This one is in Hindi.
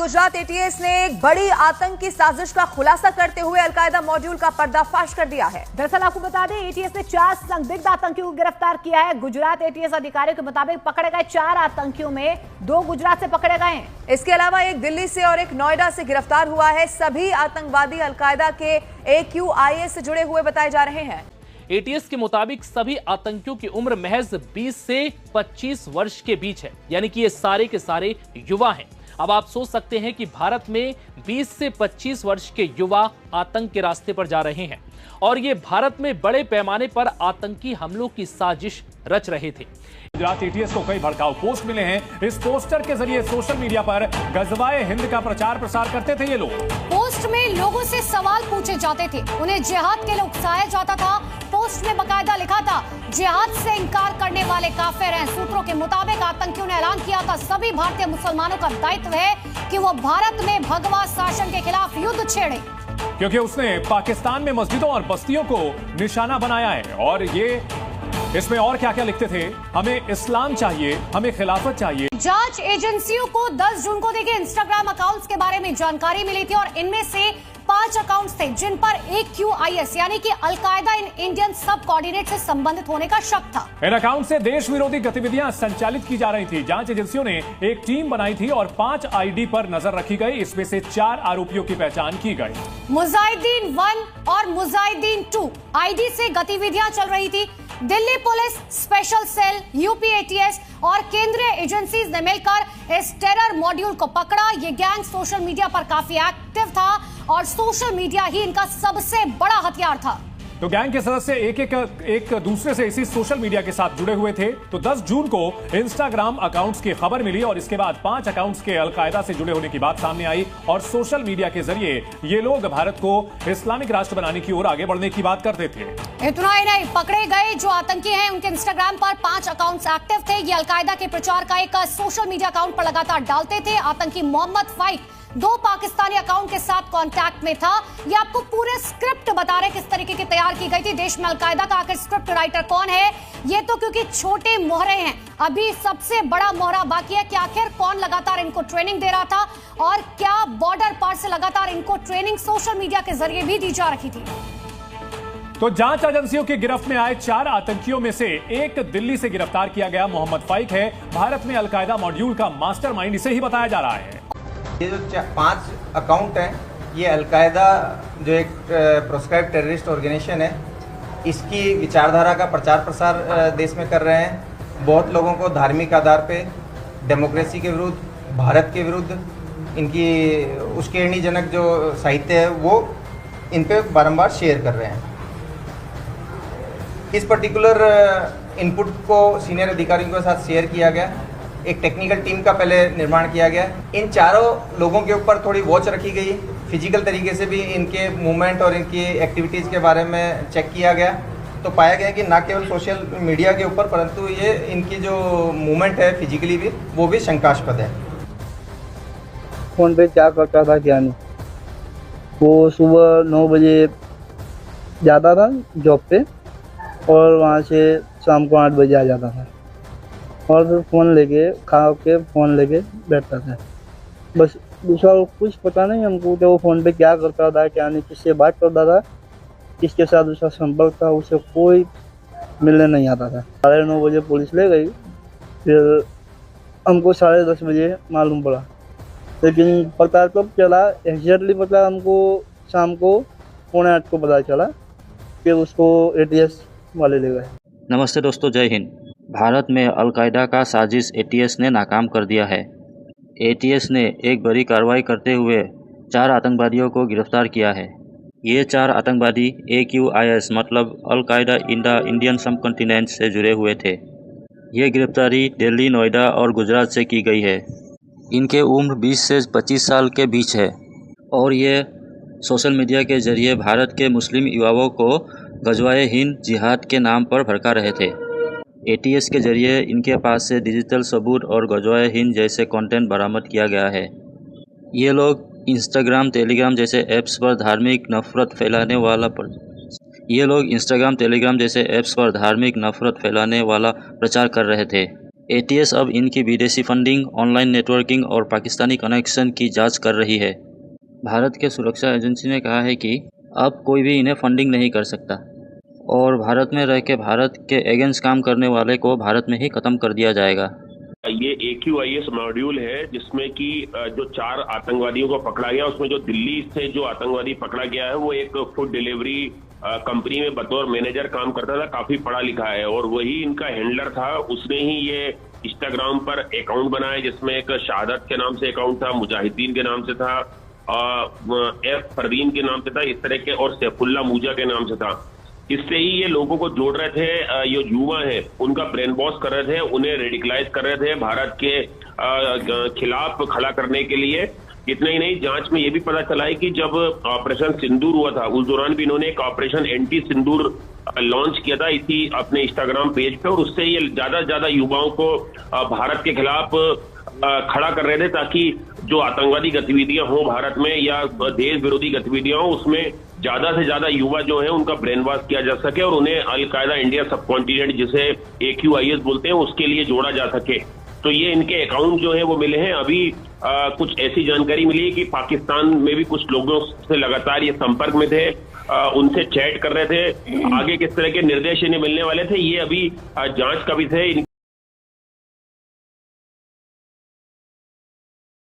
गुजरात एटीएस ने एक बड़ी आतंकी साजिश का खुलासा करते हुए अलकायदा मॉड्यूल का पर्दाफाश कर दिया है। दरअसल आपको बता दें, एटीएस ने 4 संदिग्ध आतंकियों को गिरफ्तार किया है। गुजरात एटीएस अधिकारियों के मुताबिक पकड़े गए 4 आतंकियों में 2 गुजरात से पकड़े गए हैं। इसके अलावा एक दिल्ली से और एक नोएडा से गिरफ्तार हुआ है। सभी आतंकवादी अलकायदा के AQIS से जुड़े हुए बताए जा रहे हैं। एटीएस के मुताबिक सभी आतंकियों की उम्र महज 20 से 25 वर्ष के बीच है, यानी कि ये सारे के सारे युवा हैं। अब आप सोच सकते हैं कि भारत में 20 से 25 वर्ष के युवा आतंक के रास्ते पर जा रहे हैं और ये भारत में बड़े पैमाने पर आतंकी हमलों की साजिश रच रहे थे। गुजरात एटीएस को कई भड़काऊ पोस्ट मिले हैं। इस पोस्टर के जरिए सोशल मीडिया पर गजवाए हिंद का प्रचार प्रसार करते थे ये लोग। पोस्ट में लोगों से सवाल पूछे जाते थे, उन्हें जिहाद के लिए उकसाया जाता था। पोस्ट में बकायदा लिखा था, जिहाद से इंकार करने वाले काफिर हैं। सूत्रों के मुताबिक आतंकियों ने ऐलान किया था, सभी भारतीय मुसलमानों का दायित्व है कि वो भारत में भगवा शासन के खिलाफ युद्ध छेड़े, क्योंकि उसने पाकिस्तान में मस्जिदों और बस्तियों को निशाना बनाया है। और ये इसमें और क्या क्या लिखते थे, हमें इस्लाम चाहिए, हमें खिलाफत चाहिए। जांच एजेंसियों को 10 जून को देखिए इंस्टाग्राम अकाउंट्स के बारे में जानकारी मिली थी और इनमें से 5 अकाउंट्स थे जिन पर AQIS यानी कि अलकायदा इन इंडियन सब कोऑर्डिनेट से संबंधित होने का शक था। इन अकाउंट से देश विरोधी गतिविधियां संचालित की जा रही थी। जांच एजेंसियों ने एक टीम बनाई थी और 5 ID पर नजर रखी गई। इसमें से 4 आरोपियों की पहचान की गई। मुजाहिदीन 1 और मुजाहिदीन 2 ID से गतिविधियां चल रही थी। Delhi police, special cell, UP ATS और केंद्रीय एजेंसीज ने मिलकर इस टेरर मॉड्यूल को पकड़ा। ये गैंग सोशल मीडिया पर काफी एक्टिव था और सोशल मीडिया ही इनका सबसे बड़ा हथियार था। तो गैंग के सदस्य एक दूसरे से इसी सोशल मीडिया के साथ जुड़े हुए थे। तो 10 जून को इंस्टाग्राम अकाउंट्स की खबर मिली और इसके बाद 5 अकाउंट्स के अलकायदा से जुड़े होने की बात सामने आई और सोशल मीडिया के जरिए ये लोग भारत को इस्लामिक राष्ट्र बनाने की ओर आगे बढ़ने की बात करते थे। इतना ही नहीं, पकड़े गए जो आतंकी हैं उनके इंस्टाग्राम पर 5 अकाउंट्स एक्टिव थे। ये अलकायदा के प्रचार का एक सोशल मीडिया अकाउंट पर लगातार डालते थे। आतंकी मोहम्मद फाइक 2 पाकिस्तानी अकाउंट के साथ कांटेक्ट में था। ये आपको पूरे स्क्रिप्ट बता रहे किस तरीके की तैयार की गई थी। देश में अलकायदा का आखिर स्क्रिप्ट राइटर कौन है, ये तो क्योंकि छोटे मोहरे हैं, अभी सबसे बड़ा मोहरा बाकी है कि आखिर कौन लगातार इनको ट्रेनिंग दे रहा था और क्या बॉर्डर पार से लगातार इनको ट्रेनिंग सोशल मीडिया के जरिए भी दी जा रही थी। तो जांच एजेंसियों की गिरफ्त में आए 4 आतंकियों में से एक दिल्ली से गिरफ्तार किया गया मोहम्मद फाइक है। भारत में अलकायदा मॉड्यूल का मास्टरमाइंड इसे ही बताया जा रहा है। ये जो 5 अकाउंट हैं, ये अलकायदा जो एक प्रोस्क्राइब टेररिस्ट ऑर्गेनाइजेशन है, इसकी विचारधारा का प्रचार प्रसार देश में कर रहे हैं। बहुत लोगों को धार्मिक आधार पे डेमोक्रेसी के विरुद्ध, भारत के विरुद्ध इनकी उश्केरनीजनक जो साहित्य है वो इन पे बारंबार शेयर कर रहे हैं। इस पर्टिकुलर इनपुट को सीनियर अधिकारियों के साथ शेयर किया गया। एक टेक्निकल टीम का पहले निर्माण किया गया। इन चारों लोगों के ऊपर थोड़ी वॉच रखी गई। फिजिकल तरीके से भी इनके मूवमेंट और इनकी एक्टिविटीज़ के बारे में चेक किया गया। तो पाया गया कि ना केवल सोशल मीडिया के ऊपर परंतु ये इनकी जो मूवमेंट है फिजिकली भी, वो भी शंकास्पद है। फ़ोन पे क्या करता था क्या नहीं, वो सुबह 9 बजे जाता था जॉब पे और वहाँ से शाम को 8 बजे आ जाता था और फिर फ़ोन लेके खा के फ़ोन लेके बैठता था। बस दूसरा कुछ पता नहीं हमको कि वो फ़ोन पे क्या करता था क्या नहीं, किससे बात करता था, किसके साथ उसका संपर्क था, उसे कोई मिलने नहीं आता था। 9:30 बजे पुलिस ले गई, फिर हमको 10:30 बजे मालूम पड़ा, लेकिन पता तब चला, एग्जैक्टली पता हमको शाम को 7:45 को पता चला कि उसको ATS वाले ले गए। नमस्ते दोस्तों, जय हिंद। भारत में अलकायदा का साजिश ATS ने नाकाम कर दिया है। ATS ने एक बड़ी कार्रवाई करते हुए 4 आतंकवादियों को गिरफ्तार किया है। ये 4 आतंकवादी AQIS मतलब al Qaeda in the Indian subcontinent से जुड़े हुए थे। ये गिरफ्तारी दिल्ली, नोएडा और गुजरात से की गई है। इनके उम्र 20 से 25 साल के बीच है और ये सोशल मीडिया के जरिए भारत के मुस्लिम युवाओं को गजवाए हिंद जिहाद के नाम पर भड़का रहे थे। ATS के जरिए इनके पास से डिजिटल सबूत और गजवाए हिंद जैसे कंटेंट बरामद किया गया है। ये लोग इंस्टाग्राम, टेलीग्राम जैसे ऐप्स पर धार्मिक नफरत फैलाने वाला प्रचार कर रहे थे। एटीएस अब इनकी विदेशी फंडिंग, ऑनलाइन नेटवर्किंग और पाकिस्तानी कनेक्शन की जांच कर रही है। भारत के सुरक्षा एजेंसी ने कहा है कि अब कोई भी इन्हें फंडिंग नहीं कर सकता और भारत में रह के भारत के अगेंस्ट काम करने वाले को भारत में ही खत्म कर दिया जाएगा। ये AQIS मॉड्यूल है जिसमें कि जो 4 आतंकवादियों को पकड़ा गया, उसमें जो दिल्ली से जो आतंकवादी पकड़ा गया है वो एक फूड डिलीवरी कंपनी में बतौर मैनेजर काम करता था, काफी पढ़ा लिखा है और वही इनका हैंडलर था। उसने ही ये इंस्टाग्राम पर अकाउंट बनाया जिसमें एक शहादत के नाम से अकाउंट था, मुजाहिदीन के नाम से था, F परवीन के नाम से था, इस तरह के, और सैफुल्ला मूजा के नाम से था। इससे ही ये लोगों को जोड़ रहे थे, ये युवा है उनका ब्रेन वॉश कर रहे थे, उन्हें रेडिकलाइज कर रहे थे भारत के खिलाफ खड़ा करने के लिए। इतना ही नहीं, जांच में ये भी पता चला है कि जब ऑपरेशन सिंदूर हुआ था उस दौरान भी इन्होंने एक ऑपरेशन एंटी सिंदूर लॉन्च किया था इसी अपने इंस्टाग्राम पेज पे, और उससे ये ज्यादा युवाओं को भारत के खिलाफ खड़ा कर रहे थे ताकि जो आतंकवादी गतिविधियां हो भारत में या देश विरोधी गतिविधियां हो उसमें ज्यादा से ज्यादा युवा जो है उनका ब्रेन वॉश किया जा सके और उन्हें अलकायदा इंडिया सब कॉन्टिनेंट जिसे AQIS बोलते हैं उसके लिए जोड़ा जा सके। तो ये इनके अकाउंट जो है वो मिले हैं। अभी कुछ ऐसी जानकारी मिली है कि पाकिस्तान में भी कुछ लोगों से लगातार ये संपर्क में थे, उनसे चैट कर रहे थे, आगे किस तरह के निर्देश इन्हें मिलने वाले थे ये अभी जांच का विषय है।